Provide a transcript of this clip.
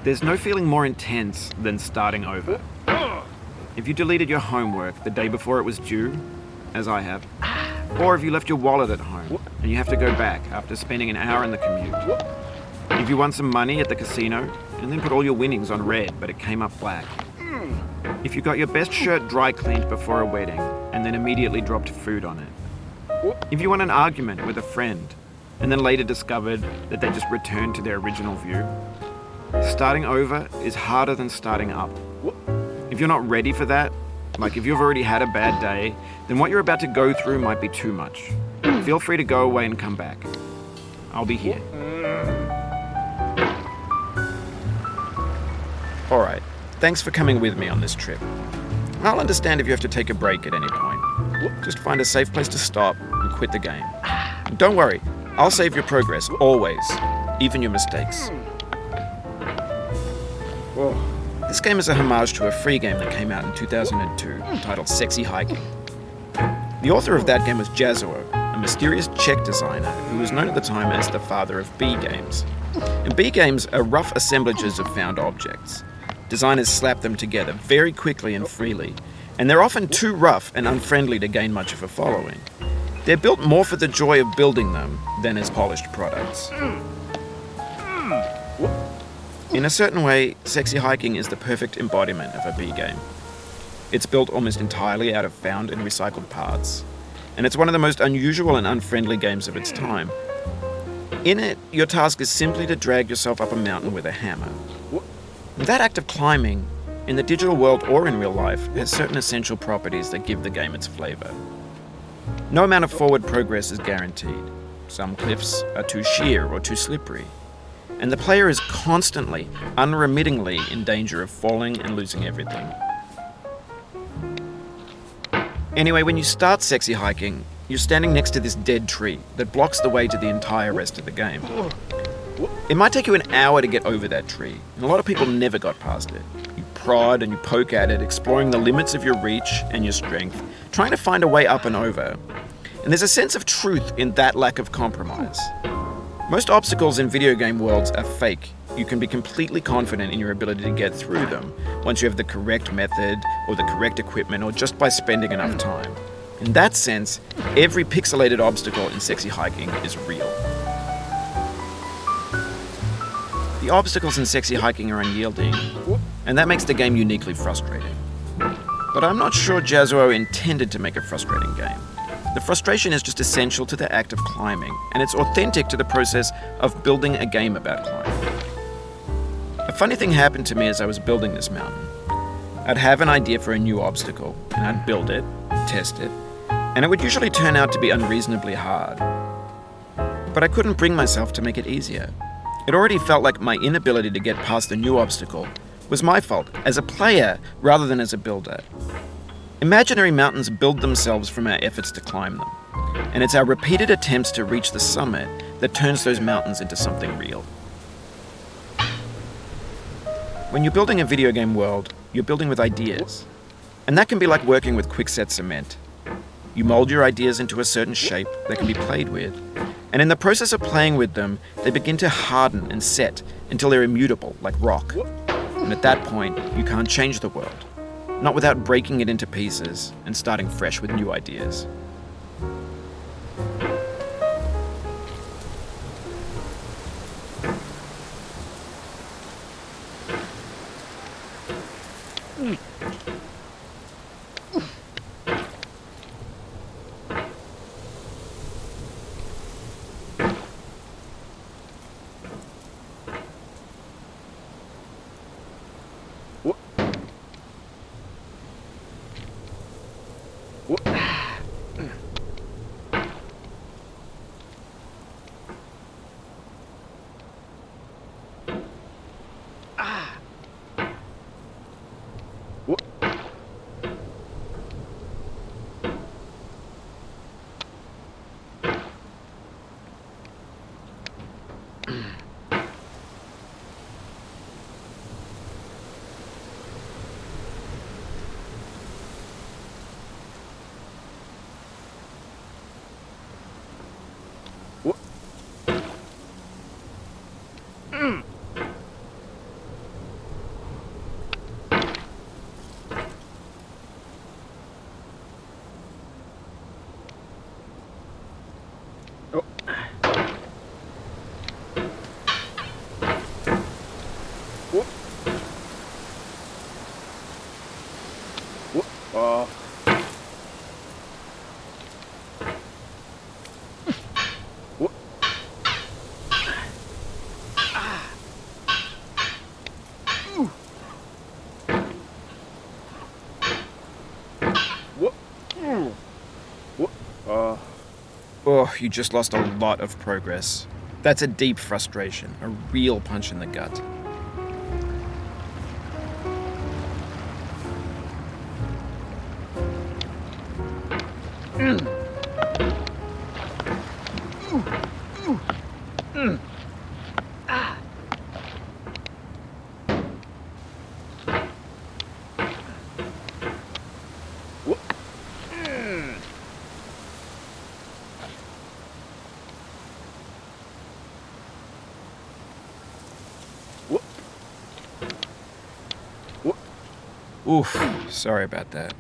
There's no feeling more intense than starting over. If you deleted your homework the day before it was due, as I have, or if you left your wallet at home and you have to go back after spending an hour in the commute. If you won some money at the casino and then put all your winnings on red but it came up black. If you got your best shirt dry cleaned before a wedding and then immediately dropped food on it. If you won an argument with a friend and then later discovered that they just returned to their original view. Starting over is harder than starting up. If you're not ready for that, like if you've already had a bad day, then what you're about to go through might be too much. Feel free to go away and come back. I'll be here. Alright, thanks for coming with me on this trip. I'll understand if you have to take a break at any point. Just find a safe place to stop and quit the game. And don't worry, I'll save your progress, always, even your mistakes. This game is a homage to a free game that came out in 2002 titled Sexy Hiking. The author of that game was Jazzuo, a mysterious Czech designer who was known at the time as the father of B games. And B games are rough assemblages of found objects. Designers slap them together very quickly and freely, and they're often too rough and unfriendly to gain much of a following. They're built more for the joy of building them than as polished products. In a certain way, Sexy Hiking is the perfect embodiment of a B game. It's built almost entirely out of found and recycled parts, and it's one of the most unusual and unfriendly games of its time. In it, your task is simply to drag yourself up a mountain with a hammer. That act of climbing, in the digital world or in real life, has certain essential properties that give the game its flavor. No amount of forward progress is guaranteed. Some cliffs are too sheer or too slippery. And the player is constantly, unremittingly in danger of falling and losing everything. Anyway, when you start Sexy Hiking, you're standing next to this dead tree that blocks the way to the entire rest of the game. It might take you an hour to get over that tree, and a lot of people never got past it. You prod and you poke at it, exploring the limits of your reach and your strength, trying to find a way up and over. And there's a sense of truth in that lack of compromise. Most obstacles in video game worlds are fake. You can be completely confident in your ability to get through them once you have the correct method or the correct equipment or just by spending enough time. In that sense, every pixelated obstacle in Sexy Hiking is real. The obstacles in Sexy Hiking are unyielding, and that makes the game uniquely frustrating. But I'm not sure Jazzuo intended to make a frustrating game. The frustration is just essential to the act of climbing, and it's authentic to the process of building a game about climbing. A funny thing happened to me as I was building this mountain. I'd have an idea for a new obstacle, and I'd build it, test it, and it would usually turn out to be unreasonably hard. But I couldn't bring myself to make it easier. It already felt like my inability to get past the new obstacle was my fault as a player rather than as a builder. Imaginary mountains build themselves from our efforts to climb them, and it's our repeated attempts to reach the summit that turns those mountains into something real. When you're building a video game world, you're building with ideas, and that can be like working with quickset cement. You mold your ideas into a certain shape that can be played with, and in the process of playing with them, they begin to harden and set until they're immutable, like rock. And at that point, you can't change the world. Not without breaking it into pieces and starting fresh with new ideas. Oh, you just lost a lot of progress. That's a deep frustration, a real punch in the gut. Oof, sorry about that.